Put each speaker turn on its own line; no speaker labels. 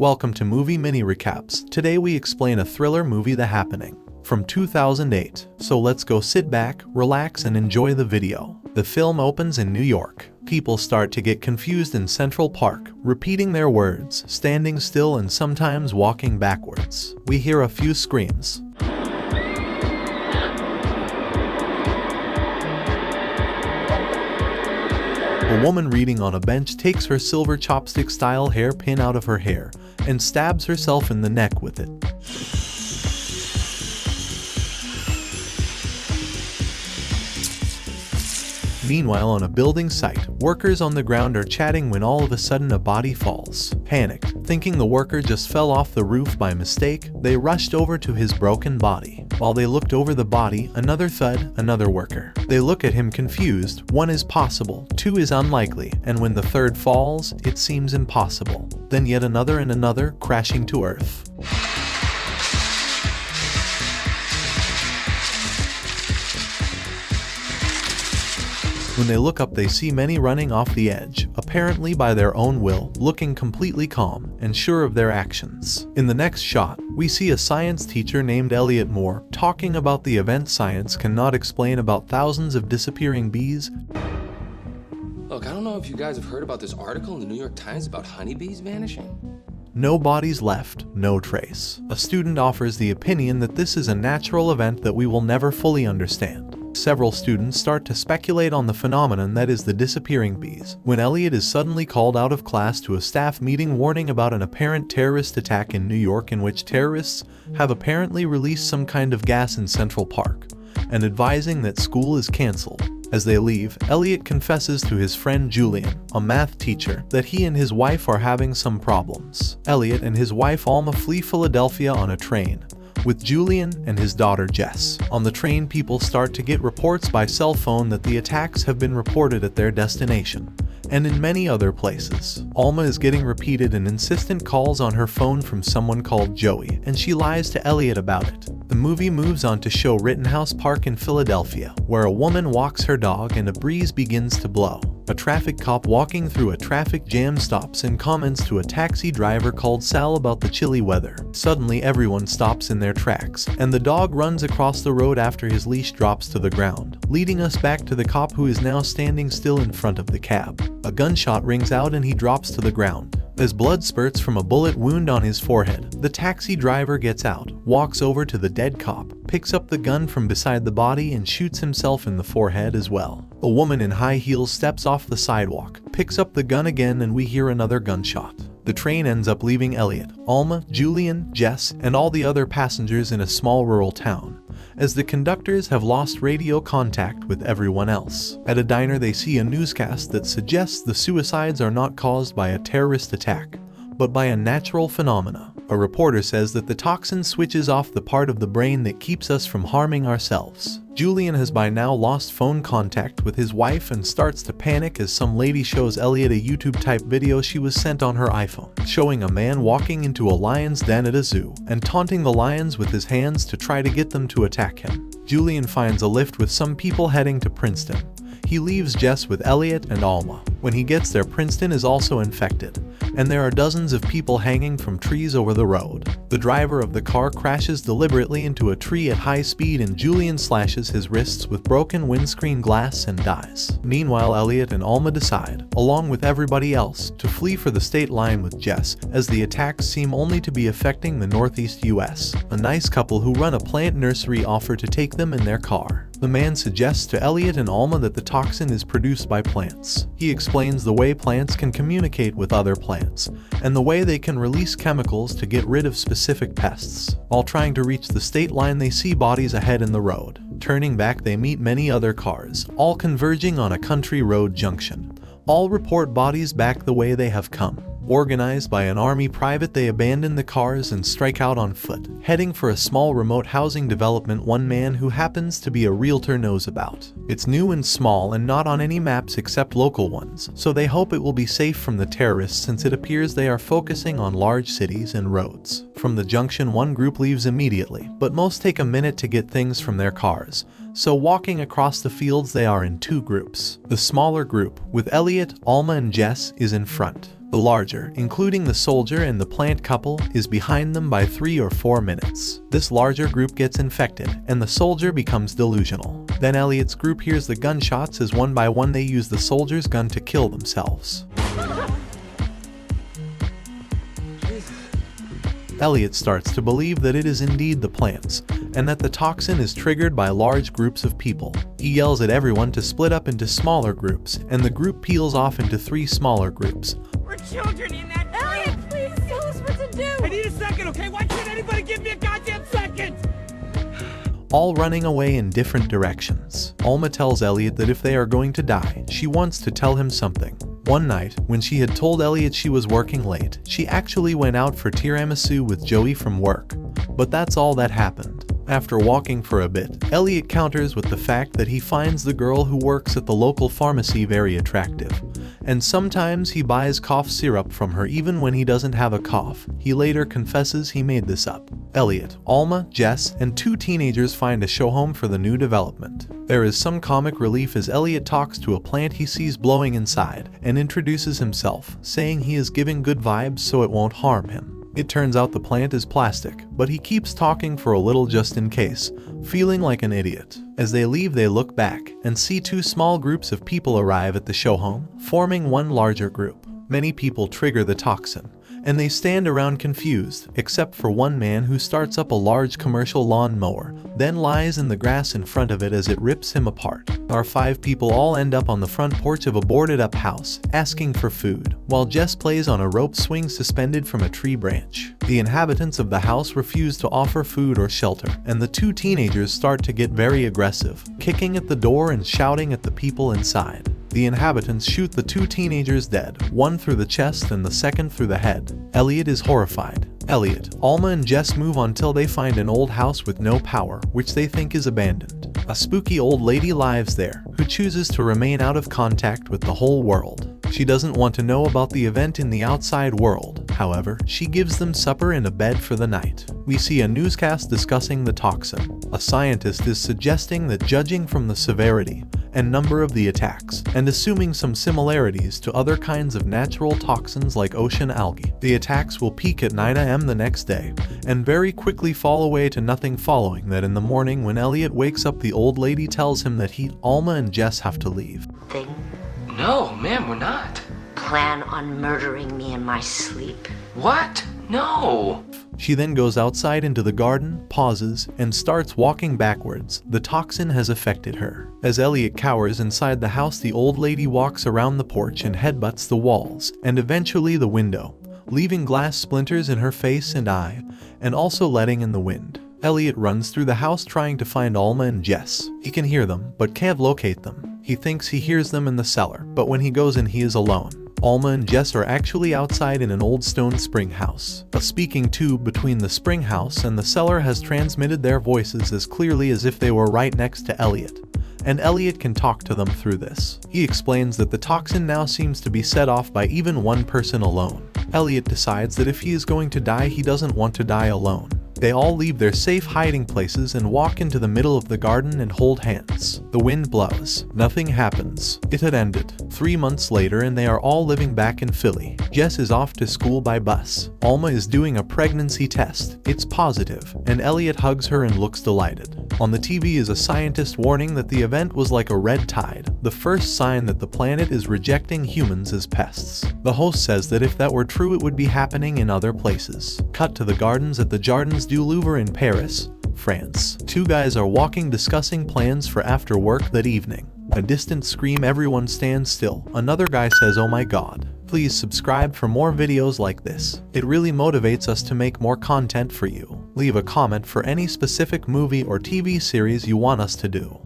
Welcome to Movie Mini Recaps. Today we explain a thriller movie, The Happening, from 2008. So let's go sit back, relax and enjoy the video. The film opens in New York. People start to get confused in Central Park, repeating their words, standing still and sometimes walking backwards. We hear a few screams. A woman reading on a bench takes her silver chopstick-style hairpin out of her hair and stabs herself in the neck with it. Meanwhile, on a building site, workers on the ground are chatting when all of a sudden a body falls. Panicked, thinking the worker just fell off the roof by mistake, they rushed over to his broken body. While they looked over the body, another thud, another worker. They look at him confused. 1 is possible, 2 is unlikely, and when the third falls, it seems impossible. Then yet another and another, crashing to earth. When they look up, they see many running off the edge, apparently by their own will, looking completely calm and sure of their actions. In the next shot, we see a science teacher named Elliot Moore talking about the event science cannot explain about thousands of disappearing bees.
Look, I don't know if you guys have heard about this article in the New York Times about honeybees vanishing.
No bodies left, no trace. A student offers the opinion that this is a natural event that we will never fully understand. Several students start to speculate on the phenomenon that is the disappearing bees, when Elliot is suddenly called out of class to a staff meeting warning about an apparent terrorist attack in New York in which terrorists have apparently released some kind of gas in Central Park, and advising that school is cancelled. As they leave, Elliot confesses to his friend Julian, a math teacher, that he and his wife are having some problems. Elliot and his wife Alma flee Philadelphia on a train, with Julian and his daughter Jess. On the train, people start to get reports by cell phone that the attacks have been reported at their destination, and in many other places. Alma is getting repeated and insistent calls on her phone from someone called Joey, and she lies to Elliot about it. The movie moves on to show Rittenhouse Park in Philadelphia, where a woman walks her dog and a breeze begins to blow. A traffic cop walking through a traffic jam stops and comments to a taxi driver called Sal about the chilly weather. Suddenly everyone stops in their tracks, and the dog runs across the road after his leash drops to the ground, leading us back to the cop who is now standing still in front of the cab. A gunshot rings out and he drops to the ground. As blood spurts from a bullet wound on his forehead, the taxi driver gets out, walks over to the dead cop, picks up the gun from beside the body and shoots himself in the forehead as well. A woman in high heels steps off the sidewalk, picks up the gun again, and we hear another gunshot. The train ends up leaving Elliot, Alma, Julian, Jess, and all the other passengers in a small rural town, as the conductors have lost radio contact with everyone else. At a diner, they see a newscast that suggests the suicides are not caused by a terrorist attack, but by a natural phenomena. A reporter says that the toxin switches off the part of the brain that keeps us from harming ourselves. Julian has by now lost phone contact with his wife and starts to panic as some lady shows Elliot a YouTube-type video she was sent on her iPhone, showing a man walking into a lion's den at a zoo and taunting the lions with his hands to try to get them to attack him. Julian finds a lift with some people heading to Princeton. He leaves Jess with Elliot and Alma. When he gets there, Princeton is also infected, and there are dozens of people hanging from trees over the road. The driver of the car crashes deliberately into a tree at high speed, and Julian slashes his wrists with broken windscreen glass and dies. Meanwhile, Elliot and Alma decide, along with everybody else, to flee for the state line with Jess, as the attacks seem only to be affecting the Northeast US. A nice couple who run a plant nursery offer to take them in their car. The man suggests to Elliot and Alma that the toxin is produced by plants. He explains the way plants can communicate with other plants, and the way they can release chemicals to get rid of specific pests. While trying to reach the state line, they see bodies ahead in the road. Turning back, they meet many other cars, all converging on a country road junction. All report bodies back the way they have come. Organized by an army private, they abandon the cars and strike out on foot, heading for a small remote housing development one man who happens to be a realtor knows about. It's new and small and not on any maps except local ones, so they hope it will be safe from the terrorists since it appears they are focusing on large cities and roads. From the junction, one group leaves immediately, but most take a minute to get things from their cars. So walking across the fields, they are in 2 groups. The smaller group, with Elliot, Alma and Jess, is in front. The larger, including the soldier and the plant couple, is behind them by 3 or 4 minutes. This larger group gets infected, and the soldier becomes delusional. Then Elliot's group hears the gunshots as one by one they use the soldier's gun to kill themselves. Elliot starts to believe that it is indeed the plants, and that the toxin is triggered by large groups of people. He yells at everyone to split up into smaller groups, and the group peels off into 3 smaller groups.
We're children in that.
Elliot, please tell us what to do!
I need a second, okay? Why can't anybody give me a goddamn second?
All running away in different directions. Alma tells Elliot that if they are going to die, she wants to tell him something. One night, when she had told Elliot she was working late, she actually went out for tiramisu with Joey from work. But that's all that happened. After walking for a bit, Elliot counters with the fact that he finds the girl who works at the local pharmacy very attractive. And sometimes he buys cough syrup from her even when he doesn't have a cough. He later confesses he made this up. Elliot, Alma, Jess, and 2 teenagers find a show home for the new development. There is some comic relief as Elliot talks to a plant he sees blowing inside and introduces himself, saying he is giving good vibes so it won't harm him. It turns out the plant is plastic, but he keeps talking for a little just in case, feeling like an idiot. As they leave, they look back and see 2 small groups of people arrive at the show home, forming one larger group. Many people trigger the toxin, and they stand around confused, except for one man who starts up a large commercial lawn mower, then lies in the grass in front of it as it rips him apart. Our 5 people all end up on the front porch of a boarded up house, asking for food, while Jess plays on a rope swing suspended from a tree branch. The inhabitants of the house refuse to offer food or shelter, and the 2 teenagers start to get very aggressive, kicking at the door and shouting at the people inside. The inhabitants shoot the 2 teenagers dead, one through the chest and the second through the head. Elliot is horrified. Elliot, Alma, and Jess move until they find an old house with no power, which they think is abandoned. A spooky old lady lives there, who chooses to remain out of contact with the whole world. She doesn't want to know about the event in the outside world. However, she gives them supper and a bed for the night. We see a newscast discussing the toxin. A scientist is suggesting that judging from the severity and number of the attacks, and assuming some similarities to other kinds of natural toxins like ocean algae, the attacks will peak at 9 AM the next day, and very quickly fall away to nothing following that. In the morning when Elliot wakes up, the old lady tells him that he, Alma, and Jess have to leave.
Thing?
No, ma'am, we're not.
Plan on murdering me in my sleep?
What? No!
She then goes outside into the garden, pauses, and starts walking backwards. The toxin has affected her. As Elliot cowers inside the house, the old lady walks around the porch and headbutts the walls, and eventually the window, leaving glass splinters in her face and eye, and also letting in the wind. Elliot runs through the house trying to find Alma and Jess. He can hear them, but can't locate them. He thinks he hears them in the cellar, but when he goes in, he is alone. Alma and Jess are actually outside in an old stone spring house. A speaking tube between the spring house and the cellar has transmitted their voices as clearly as if they were right next to Elliot, and Elliot can talk to them through this. He explains that the toxin now seems to be set off by even one person alone. Elliot decides that if he is going to die, he doesn't want to die alone. They all leave their safe hiding places and walk into the middle of the garden and hold hands. The wind blows. Nothing happens. It had ended. 3 months later, and they are all living back in Philly. Jess is off to school by bus. Alma is doing a pregnancy test. It's positive, and Elliot hugs her and looks delighted. On the TV is a scientist warning that the event was like a red tide, the first sign that the planet is rejecting humans as pests. The host says that if that were true, it would be happening in other places. Cut to the gardens at the Jardins du Louvre in Paris, France. 2 guys are walking discussing plans for after work that evening. A distant scream, everyone stands still. Another guy says, "Oh my god." Please subscribe for more videos like this. It really motivates us to make more content for you. Leave a comment for any specific movie or TV series you want us to do.